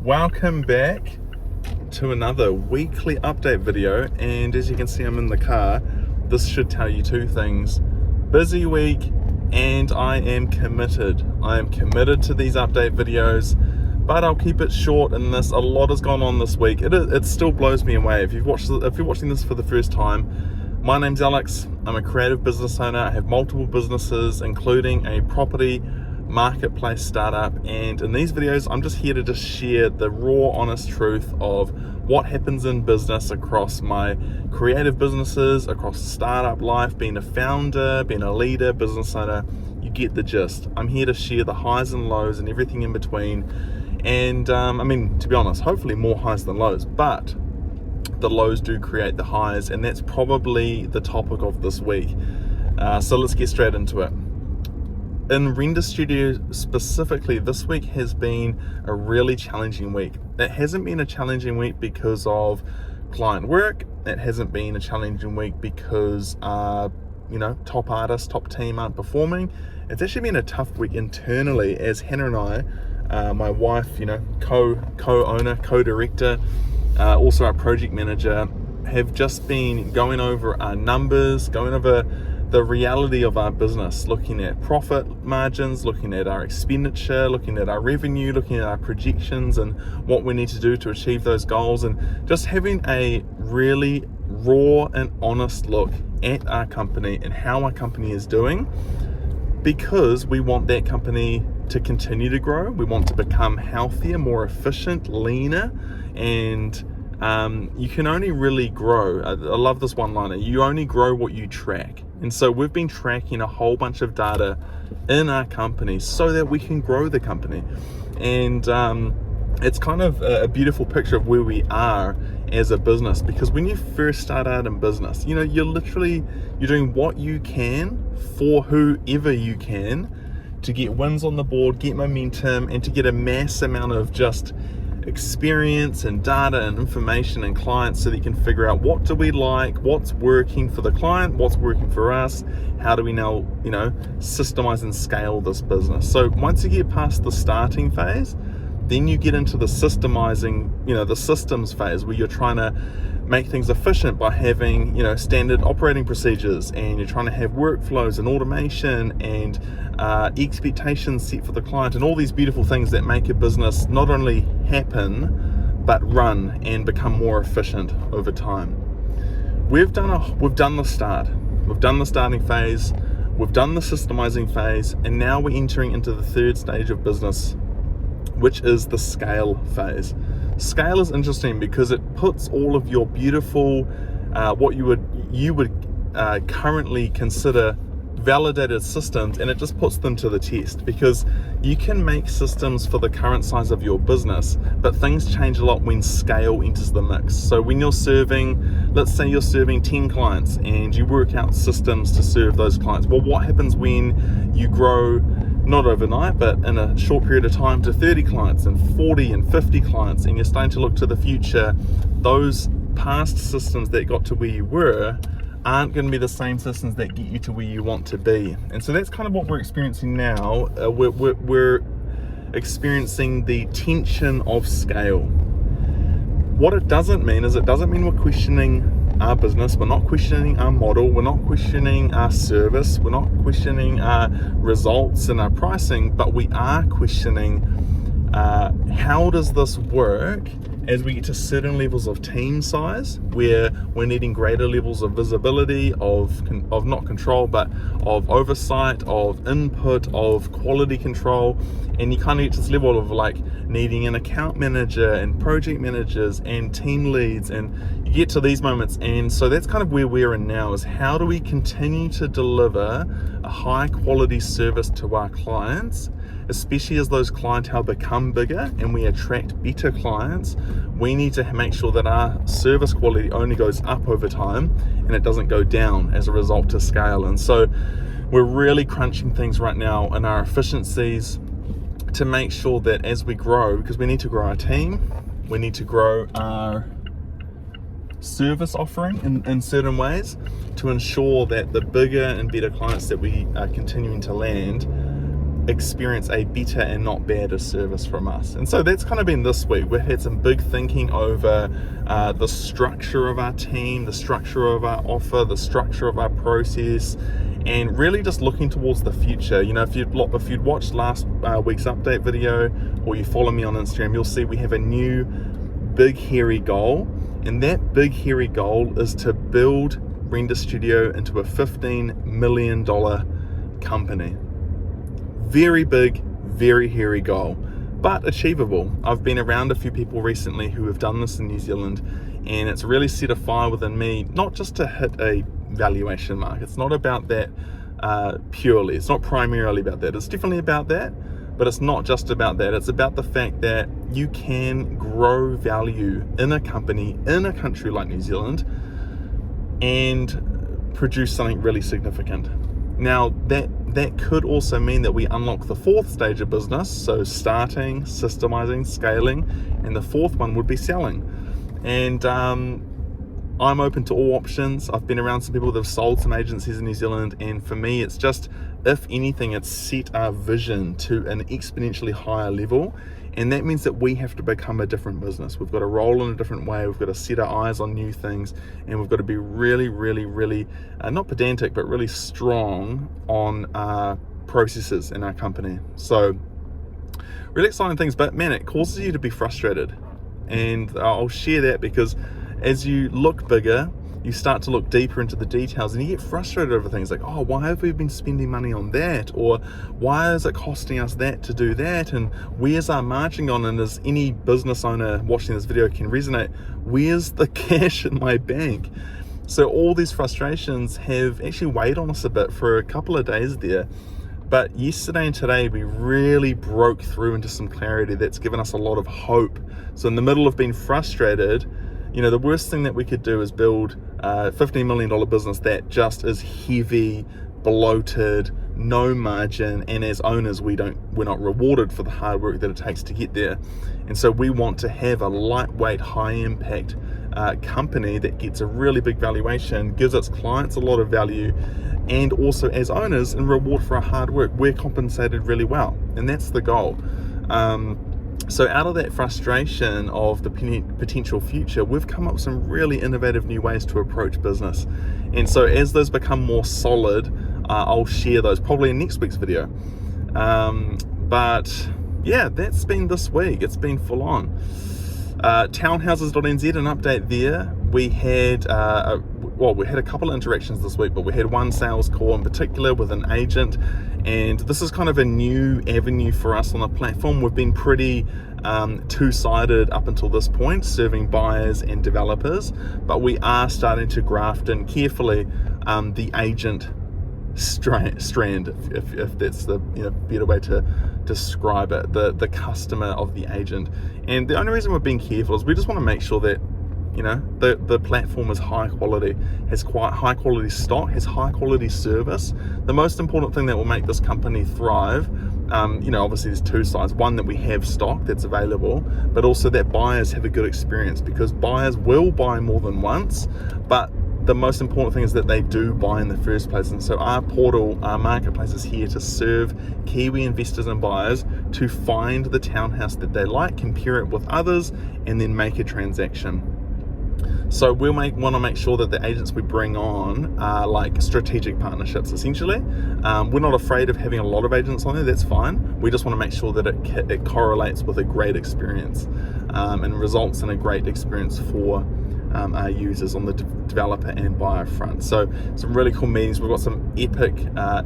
Welcome back to another weekly update video, and as you can see I'm in the car. This should tell you two things: busy week, and I am committed. I am committed to these update videos, but I'll keep it short in this. A lot has gone on this week. It still blows me away. If you're watching this for the first time, my name's Alex. I'm a creative business owner. I have multiple businesses, including a property marketplace startup, and in these videos I'm just here to just share the raw, honest truth of what happens in business across my creative businesses, across startup life, being a founder, being a leader, business owner. You get the gist. I'm here to share the highs and lows and everything in between, and I mean, to be honest, hopefully more highs than lows, but the lows do create the highs, and that's probably the topic of this week. So let's get straight into it. In Render Studio specifically, this week has been a really challenging week. It hasn't been a challenging week because of client work. It hasn't been a challenging week because top artists, top team aren't performing. It's actually been a tough week internally, as Hannah and I, my wife, co-owner, co-director, also our project manager, have just been going over our numbers, going over the reality of our business, looking at profit margins, looking at our expenditure, looking at our revenue, looking at our projections and what we need to do to achieve those goals, and just having a really raw and honest look at our company and how our company is doing, because we want that company to continue to grow. We want to become healthier, more efficient, leaner, and you can only really grow. I love this one-liner: you only grow what you track. And so we've been tracking a whole bunch of data in our company so that we can grow the company. And it's kind of a beautiful picture of where we are as a business, because when you first start out in business, you're doing what you can for whoever you can to get wins on the board, get momentum, and to get a mass amount of just experience and data and information and clients, so that you can figure out what do we like, what's working for the client, what's working for us, how do we now systemize and scale this business. So once you get past the starting phase, then you get into the systemizing, the systems phase, where you're trying to make things efficient by having standard operating procedures, and you're trying to have workflows and automation and expectations set for the client, and all these beautiful things that make a business not only happen but run and become more efficient over time. We've done the start, we've done the starting phase, we've done the systemizing phase, and now we're entering into the third stage of business, which is the scale phase. Scale is interesting because it puts all of your beautiful, what you would currently consider validated systems, and it just puts them to the test, because you can make systems for the current size of your business, but things change a lot when scale enters the mix. So when you're serving, let's say you're serving 10 clients and you work out systems to serve those clients. Well, what happens when you grow, not overnight, but in a short period of time, to 30 clients and 40 and 50 clients, and you're starting to look to the future? Those past systems that got to where you were aren't going to be the same systems that get you to where you want to be. And so that's kind of what we're experiencing now. We're experiencing the tension of scale. What it doesn't mean is, it doesn't mean we're questioning our business, we're not questioning our model, we're not questioning our service, we're not questioning our results and our pricing, but we are questioning how does this work as we get to certain levels of team size, where we're needing greater levels of visibility, of not control, but of oversight, of input, of quality control. And you kind of get to this level of like needing an account manager and project managers and team leads, and you get to these moments. And so that's kind of where we're in now, is how do we continue to deliver a high quality service to our clients, especially as those clientele become bigger and we attract better clients. We need to make sure that our service quality only goes up over time and it doesn't go down as a result to scale. And so we're really crunching things right now in our efficiencies to make sure that as we grow, because we need to grow our team, we need to grow our service offering in certain ways to ensure that the bigger and better clients that we are continuing to land experience a better and not better service from us. And so that's kind of been this week. We've had some big thinking over the structure of our team, the structure of our offer, the structure of our process, and really just looking towards the future. If you'd watched last week's update video, or you follow me on Instagram, you'll see we have a new big hairy goal, and that big hairy goal is to build Render Studio into a $15 million company. Very big, very hairy goal, but achievable. I've been around a few people recently who have done this in New Zealand, and it's really set a fire within me, not just to hit a valuation mark. It's not about that purely. It's not primarily about that. It's definitely about that, but it's not just about that. It's about the fact that you can grow value in a company, in a country like New Zealand, and produce something really significant. Now, that could also mean that we unlock the fourth stage of business, so starting, systemizing, scaling, and the fourth one would be selling. And I'm open to all options. I've been around some people that have sold some agencies in New Zealand, and for me, it's just, if anything, it's set our vision to an exponentially higher level. And that means that we have to become a different business. We've got to roll in a different way. We've got to set our eyes on new things, and we've got to be really, really, really, not pedantic, but really strong on our processes in our company. So really exciting things, but man, it causes you to be frustrated. And I'll share that because as you look bigger, you start to look deeper into the details, and you get frustrated over things like, oh, why have we been spending money on that? Or why is it costing us that to do that? And where's our margin gone? And as any business owner watching this video can resonate, where's the cash in my bank? So all these frustrations have actually weighed on us a bit for a couple of days there. But yesterday and today, we really broke through into some clarity that's given us a lot of hope. So in the middle of being frustrated, the worst thing that we could do is build a $15 million business that just is heavy, bloated, no margin, and as owners, we're not rewarded for the hard work that it takes to get there. And so we want to have a lightweight, high impact company that gets a really big valuation, gives its clients a lot of value, and also as owners, in reward for our hard work, we're compensated really well. And that's the goal. So out of that frustration of the potential future, we've come up with some really innovative new ways to approach business. And so as those become more solid, I'll share those probably in next week's video. But yeah, that's been this week. It's been full on. Townhouses.nz, an update there. We had a couple of interactions this week, but we had one sales call in particular with an agent, and this is kind of a new avenue for us on the platform. We've been pretty two-sided up until this point, serving buyers and developers, but we are starting to graft in carefully the agent strand, if that's the better way to describe it, the customer of the agent. And the only reason we're being careful is we just want to make sure that the platform is high quality, has quite high quality stock, has high quality service. The most important thing that will make this company thrive, obviously there's two sides. One, that we have stock that's available, but also that buyers have a good experience, because buyers will buy more than once, but the most important thing is that they do buy in the first place. And so our portal, our marketplace, is here to serve Kiwi investors and buyers to find the townhouse that they like, compare it with others, and then make a transaction. So we'll want to make sure that the agents we bring on are like strategic partnerships, essentially. We're not afraid of having a lot of agents on there, that's fine. We just want to make sure that it correlates with a great experience and results in a great experience for our users on the developer and buyer front. So some really cool meetings. We've got some epic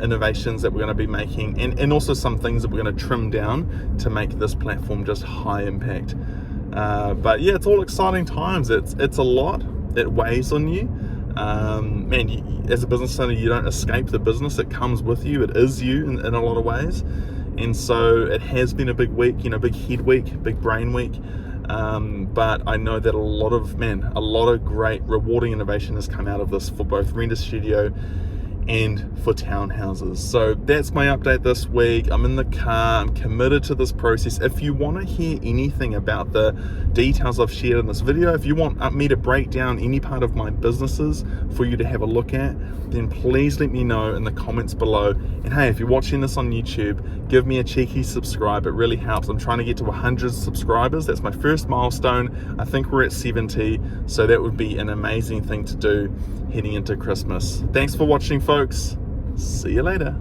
innovations that we're going to be making, and also some things that we're going to trim down to make this platform just high impact. But yeah, it's all exciting times. It's a lot. It weighs on you. As a business owner, you don't escape the business. It comes with you. It is you in a lot of ways. And so it has been a big week, big head week, big brain week. But I know that a lot of great rewarding innovation has come out of this for both Render Studio and for townhouses. So that's my update this week. I'm in the car, I'm committed to this process. If you want to hear anything about the details I've shared in this video, if you want me to break down any part of my businesses for you to have a look at, then please let me know in the comments below. And hey, if you're watching this on YouTube, give me a cheeky subscribe. It really helps. I'm trying to get to 100 subscribers. That's my first milestone. I think we're at 70, so that would be an amazing thing to do heading into Christmas. Thanks for watching, folks. See you later.